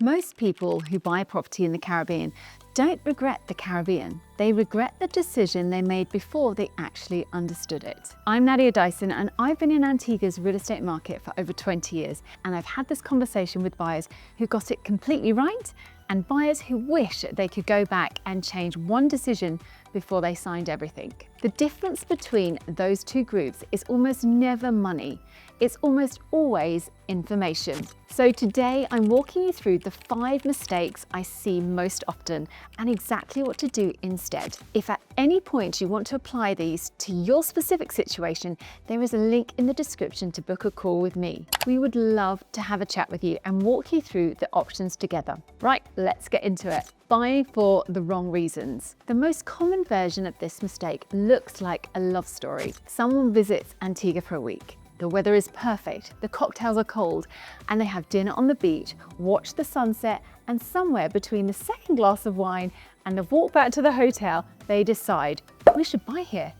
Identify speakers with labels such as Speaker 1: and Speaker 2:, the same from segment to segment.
Speaker 1: Most people who buy property in the Caribbean don't regret the Caribbean. They regret the decision they made before they actually understood it. I'm Nadia Dyson and I've been in Antigua's real estate market for over 20 years, and I've had this conversation with buyers who got it completely right and buyers who wish they could go back and change one decision before they signed everything. The difference between those two groups is almost never money. It's almost always information. So today I'm walking you through the 5 mistakes I see most often and exactly what to do instead. If at any point you want to apply these to your specific situation, there is a link in the description to book a call with me. We would love to have a chat with you and walk you through the options together. Right, let's get into it. Buying for the wrong reasons. The most common version of this mistake looks like a love story. Someone visits Antigua for a week. The weather is perfect, the cocktails are cold, and they have dinner on the beach, watch the sunset, and somewhere between the second glass of wine and the walk back to the hotel, they decide, we should buy here.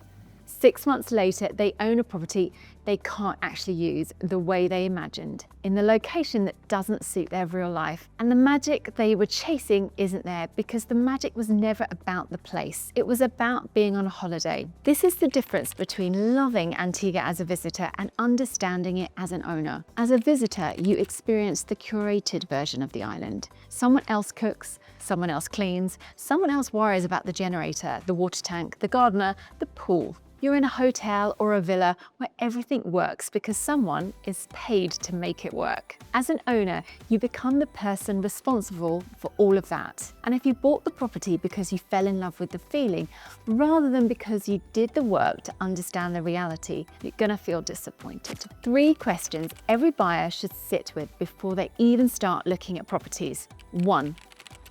Speaker 1: 6 months later, they own a property they can't actually use the way they imagined, in the location that doesn't suit their real life. And the magic they were chasing isn't there because the magic was never about the place. It was about being on a holiday. This is the difference between loving Antigua as a visitor and understanding it as an owner. As a visitor, you experience the curated version of the island. Someone else cooks, someone else cleans, someone else worries about the generator, the water tank, the gardener, the pool. You're in a hotel or a villa where everything works because someone is paid to make it work. As an owner, you become the person responsible for all of that. And if you bought the property because you fell in love with the feeling, rather than because you did the work to understand the reality, you're gonna feel disappointed. 3 questions every buyer should sit with before they even start looking at properties. 1,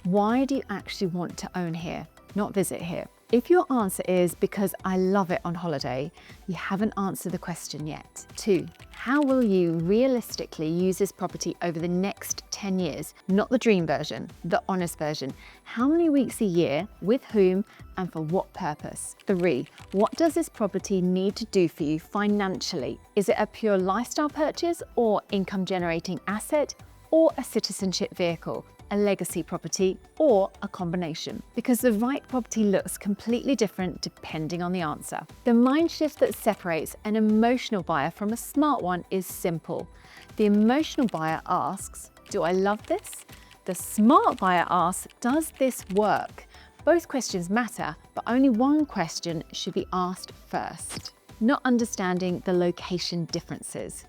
Speaker 1: why do you actually want to own here, not visit here? If your answer is because I love it on holiday, you haven't answered the question yet. 2, how will you realistically use this property over the next 10 years? Not the dream version, the honest version. How many weeks a year, with whom, and for what purpose? 3, what does this property need to do for you financially? Is it a pure lifestyle purchase or income generating asset, or a citizenship vehicle? A legacy property, or a combination? Because the right property looks completely different depending on the answer. The mind shift that separates an emotional buyer from a smart one is simple. The emotional buyer asks, do I love this? The smart buyer asks, does this work? Both questions matter, but only one question should be asked first. Not understanding the location differences.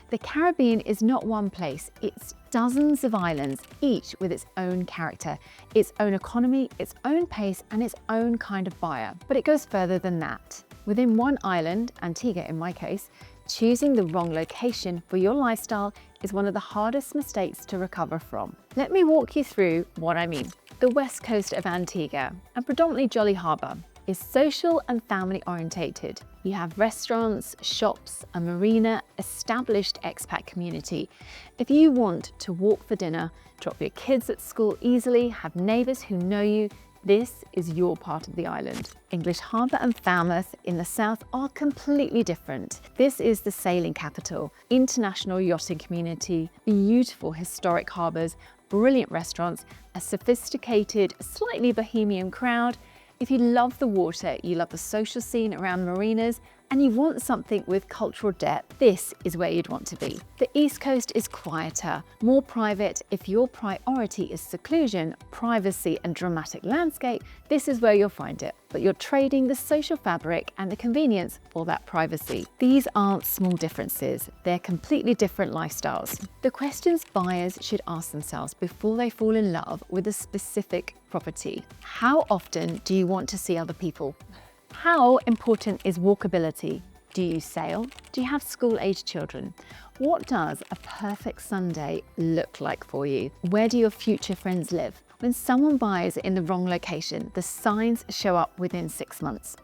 Speaker 1: The Caribbean is not one place, it's dozens of islands, each with its own character, its own economy, its own pace, and its own kind of buyer. But it goes further than that. Within one island, Antigua in my case, choosing the wrong location for your lifestyle is one of the hardest mistakes to recover from. Let me walk you through what I mean. The west coast of Antigua, a predominantly jolly harbour, is social and family orientated. You have restaurants, shops, a marina, established expat community. If you want to walk for dinner, drop your kids at school easily, have neighbours who know you, this is your part of the island. English Harbour and Falmouth in the south are completely different. This is the sailing capital, international yachting community, beautiful historic harbours, brilliant restaurants, a sophisticated, slightly bohemian crowd. If you love the water, you love the social scene around marinas, and you want something with cultural depth, this is where you'd want to be. The East Coast is quieter, more private. If your priority is seclusion, privacy, and dramatic landscape, this is where you'll find it. But you're trading the social fabric and the convenience for that privacy. These aren't small differences, they're completely different lifestyles. The questions buyers should ask themselves before they fall in love with a specific property. How often do you want to see other people? How important is walkability? Do you sail? Do you have school-aged children? What does a perfect Sunday look like for you? Where do your future friends live? When someone buys in the wrong location, the signs show up within 6 months.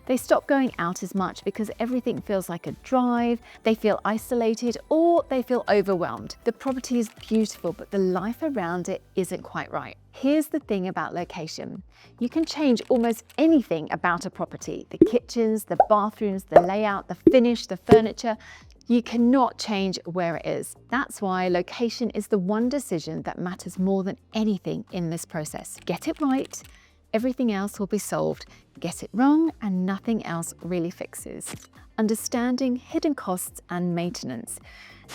Speaker 1: They stop going out as much because everything feels like a drive, they feel isolated, or they feel overwhelmed. The property is beautiful, but the life around it isn't quite right. Here's the thing about location. You can change almost anything about a property: the kitchens, the bathrooms, the layout, the finish, the furniture. You cannot change where it is. That's why location is the one decision that matters more than anything in this process. Get it right, everything else will be solved. Get it wrong, and nothing else really fixes. Understanding hidden costs and maintenance.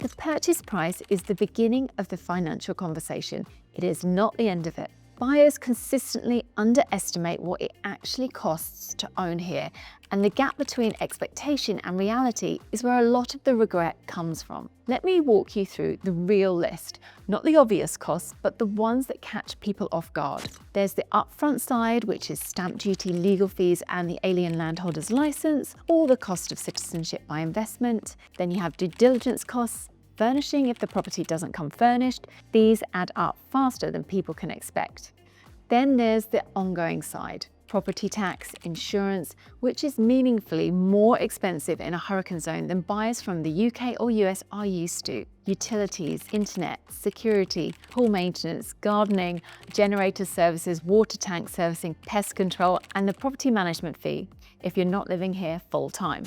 Speaker 1: The purchase price is the beginning of the financial conversation. It is not the end of it. Buyers consistently underestimate what it actually costs to own here, and the gap between expectation and reality is where a lot of the regret comes from. Let me walk you through the real list, not the obvious costs, but the ones that catch people off guard. There's the upfront side, which is stamp duty, legal fees, and the alien landholder's license, or the cost of citizenship by investment. Then you have due diligence costs, furnishing if the property doesn't come furnished. These add up faster than people can expect. Then there's the ongoing side: property tax, insurance, which is meaningfully more expensive in a hurricane zone than buyers from the UK or US are used to. Utilities, internet, security, pool maintenance, gardening, generator services, water tank servicing, pest control, and the property management fee if you're not living here full time.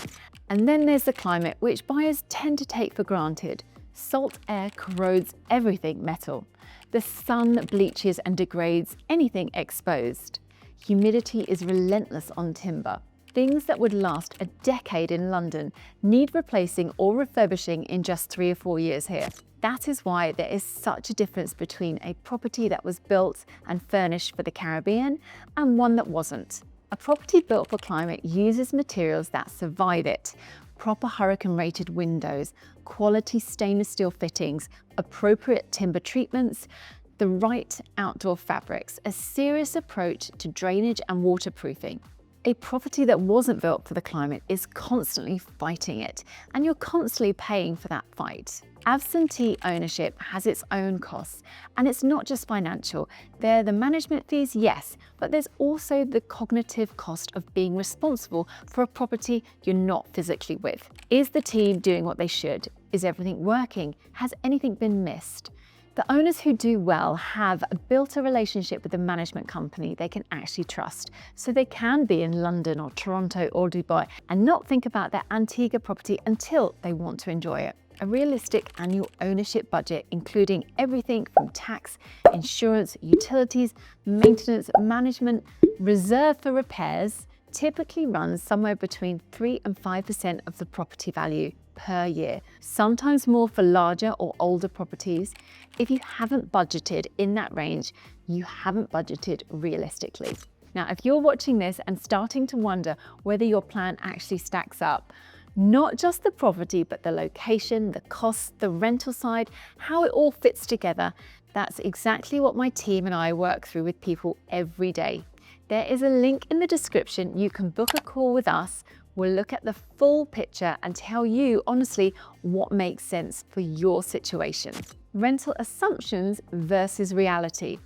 Speaker 1: And then there's the climate, which buyers tend to take for granted. Salt air corrodes everything metal. The sun bleaches and degrades anything exposed. Humidity is relentless on timber. Things that would last a decade in London need replacing or refurbishing in just 3 or 4 years here. That is why there is such a difference between a property that was built and furnished for the Caribbean and one that wasn't. A property built for climate uses materials that survive it: proper hurricane-rated windows, quality stainless steel fittings, appropriate timber treatments, the right outdoor fabrics, a serious approach to drainage and waterproofing. A property that wasn't built for the climate is constantly fighting it, and you're constantly paying for that fight. Absentee ownership has its own costs, and it's not just financial. There are the management fees, yes, but there's also the cognitive cost of being responsible for a property you're not physically with. Is the team doing what they should? Is everything working? Has anything been missed? The owners who do well have built a relationship with the management company they can actually trust, so they can be in London or Toronto or Dubai and not think about their Antigua property until they want to enjoy it. A realistic annual ownership budget, including everything from tax, insurance, utilities, maintenance, management, reserve for repairs, typically runs somewhere between 3 and 5% of the property value per year, sometimes more for larger or older properties. If you haven't budgeted in that range, you haven't budgeted realistically. Now, if you're watching this and starting to wonder whether your plan actually stacks up, not just the property, but the location, the costs, the rental side, how it all fits together, that's exactly what my team and I work through with people every day. There is a link in the description. You can book a call with us. We'll look at the full picture and tell you honestly what makes sense for your situation. Rental assumptions versus reality.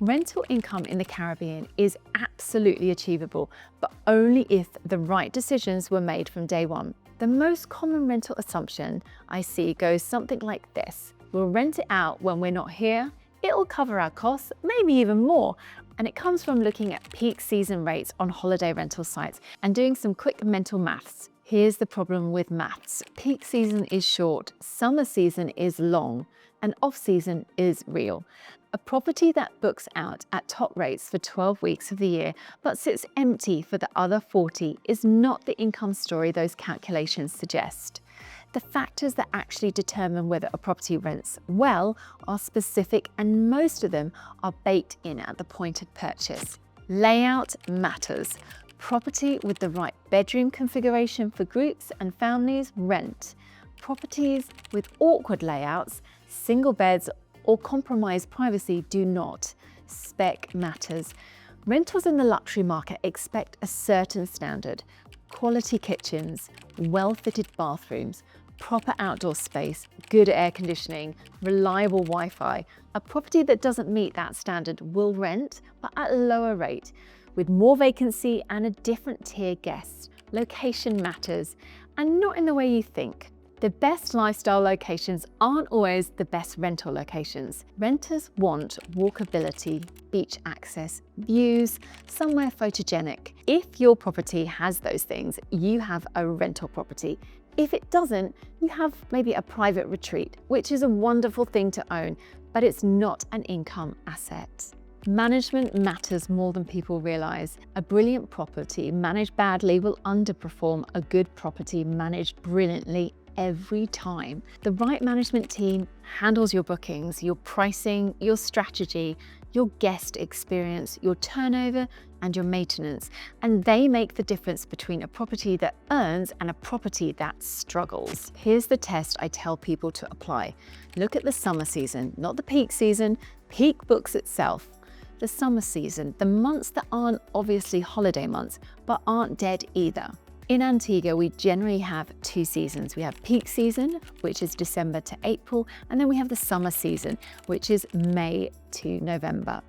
Speaker 1: Rental income in the Caribbean is absolutely achievable, but only if the right decisions were made from day one. The most common rental assumption I see goes something like this: we'll rent it out when we're not here, it'll cover our costs, maybe even more. And it comes from looking at peak season rates on holiday rental sites and doing some quick mental maths. Here's the problem with maths. Peak season is short, summer season is long, and off-season is real. A property that books out at top rates for 12 weeks of the year but sits empty for the other 40 is not the income story those calculations suggest. The factors that actually determine whether a property rents well are specific, and most of them are baked in at the point of purchase. Layout matters. Property with the right bedroom configuration for groups and families rent. Properties with awkward layouts, single beds, or compromised privacy do not. Spec matters. Rentals in the luxury market expect a certain standard: quality kitchens, well-fitted bathrooms, proper outdoor space, good air conditioning, reliable Wi-Fi. A property that doesn't meet that standard will rent, but at a lower rate, with more vacancy and a different tier guests. Location matters, and not in the way you think. The best lifestyle locations aren't always the best rental locations. Renters want walkability, beach access, views, somewhere photogenic. If your property has those things, you have a rental property. If it doesn't, you have maybe a private retreat, which is a wonderful thing to own, but it's not an income asset. Management matters more than people realize. A brilliant property managed badly will underperform a good property managed brilliantly every time. The right management team handles your bookings, your pricing, your strategy, your guest experience, your turnover, and your maintenance. And they make the difference between a property that earns and a property that struggles. Here's the test I tell people to apply. Look at the summer season, not the peak season. Peak books itself. The summer season, the months that aren't obviously holiday months, but aren't dead either. In Antigua, we generally have two seasons. We have peak season, which is December to April, and then we have the summer season, which is May to November.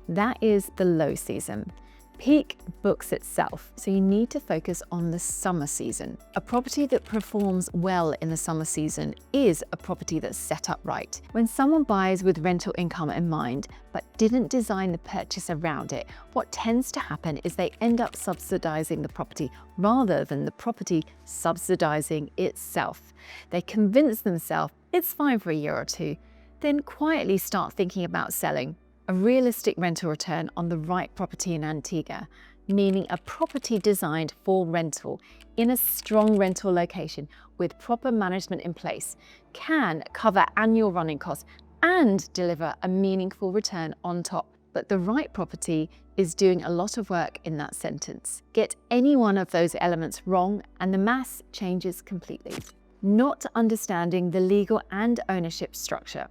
Speaker 1: That is the low season. Peak books itself, so you need to focus on the summer season. A property that performs well in the summer season is a property that's set up right. When someone buys with rental income in mind, but didn't design the purchase around it, what tends to happen is they end up subsidizing the property rather than the property subsidizing itself. They convince themselves it's fine for a year or two, then quietly start thinking about selling. A realistic rental return on the right property in Antigua, meaning a property designed for rental in a strong rental location with proper management in place, can cover annual running costs and deliver a meaningful return on top. But the right property is doing a lot of work in that sentence. Get any one of those elements wrong and the maths changes completely. Not understanding the legal and ownership structure.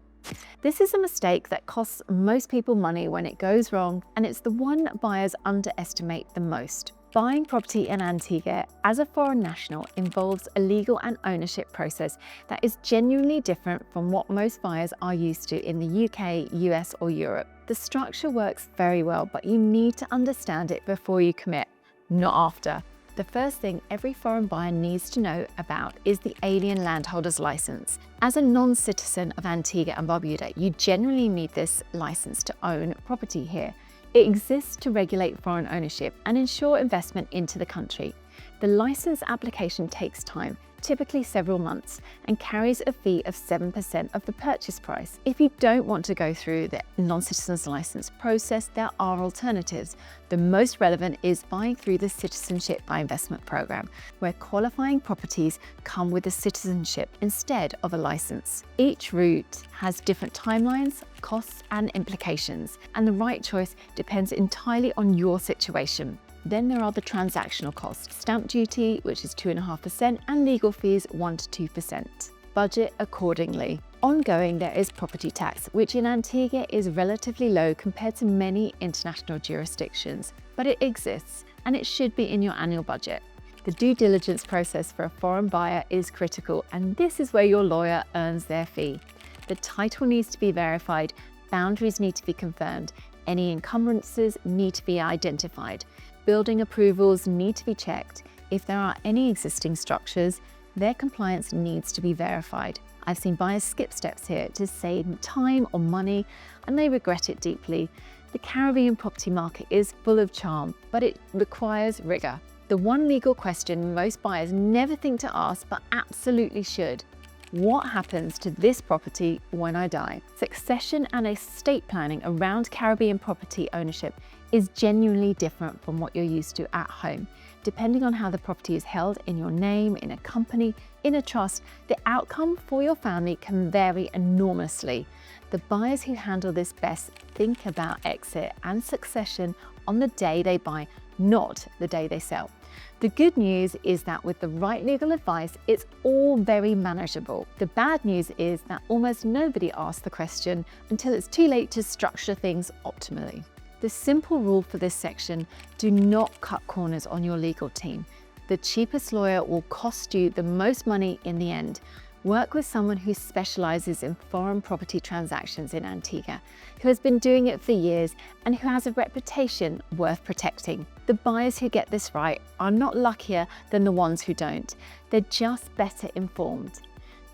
Speaker 1: This is a mistake that costs most people money when it goes wrong, and it's the one buyers underestimate the most. Buying property in Antigua as a foreign national involves a legal and ownership process that is genuinely different from what most buyers are used to in the UK, US, or Europe. The structure works very well, but you need to understand it before you commit, not after. The first thing every foreign buyer needs to know about is the alien landholder's license. As a non-citizen of Antigua and Barbuda, you generally need this license to own property here. It exists to regulate foreign ownership and ensure investment into the country. The license application takes time, typically several months, and carries a fee of 7% of the purchase price. If you don't want to go through the non-citizen's license process, there are alternatives. The most relevant is buying through the Citizenship by Investment program, where qualifying properties come with a citizenship instead of a license. Each route has different timelines, costs, and implications, and the right choice depends entirely on your situation. Then there are the transactional costs, stamp duty, which is 2.5%, and legal fees 1 to 2%. Budget accordingly. Ongoing, there is property tax, which in Antigua is relatively low compared to many international jurisdictions, but it exists and it should be in your annual budget. The due diligence process for a foreign buyer is critical, and this is where your lawyer earns their fee. The title needs to be verified, boundaries need to be confirmed, any encumbrances need to be identified. Building approvals need to be checked. If there are any existing structures, their compliance needs to be verified. I've seen buyers skip steps here to save time or money, and they regret it deeply. The Caribbean property market is full of charm, but it requires rigor. The one legal question most buyers never think to ask, but absolutely should: what happens to this property when I die? Succession and estate planning around Caribbean property ownership is genuinely different from what you're used to at home. Depending on how the property is held in your name, in a company, in a trust, the outcome for your family can vary enormously. The buyers who handle this best think about exit and succession on the day they buy, not the day they sell. The good news is that with the right legal advice, it's all very manageable. The bad news is that almost nobody asks the question until it's too late to structure things optimally. The simple rule for this section: do not cut corners on your legal team. The cheapest lawyer will cost you the most money in the end. Work with someone who specializes in foreign property transactions in Antigua, who has been doing it for years and who has a reputation worth protecting. The buyers who get this right are not luckier than the ones who don't. They're just better informed.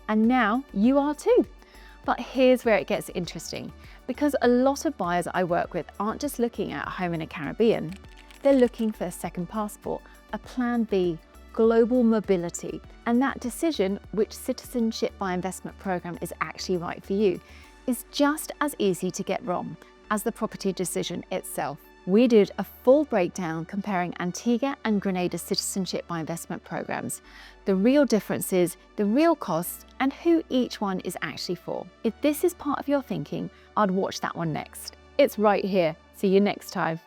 Speaker 1: and now you are too. But here's where it gets interesting, because a lot of buyers I work with aren't just looking at a home in the Caribbean, they're looking for a second passport, a plan B, global mobility, and that decision which citizenship by investment program is actually right for you is just as easy to get wrong as the property decision itself. We did a full breakdown comparing Antigua and Grenada's citizenship by investment programs, the real differences, the real costs, and who each one is actually for. If this is part of your thinking, I'd watch that one next. It's right here. See you next time.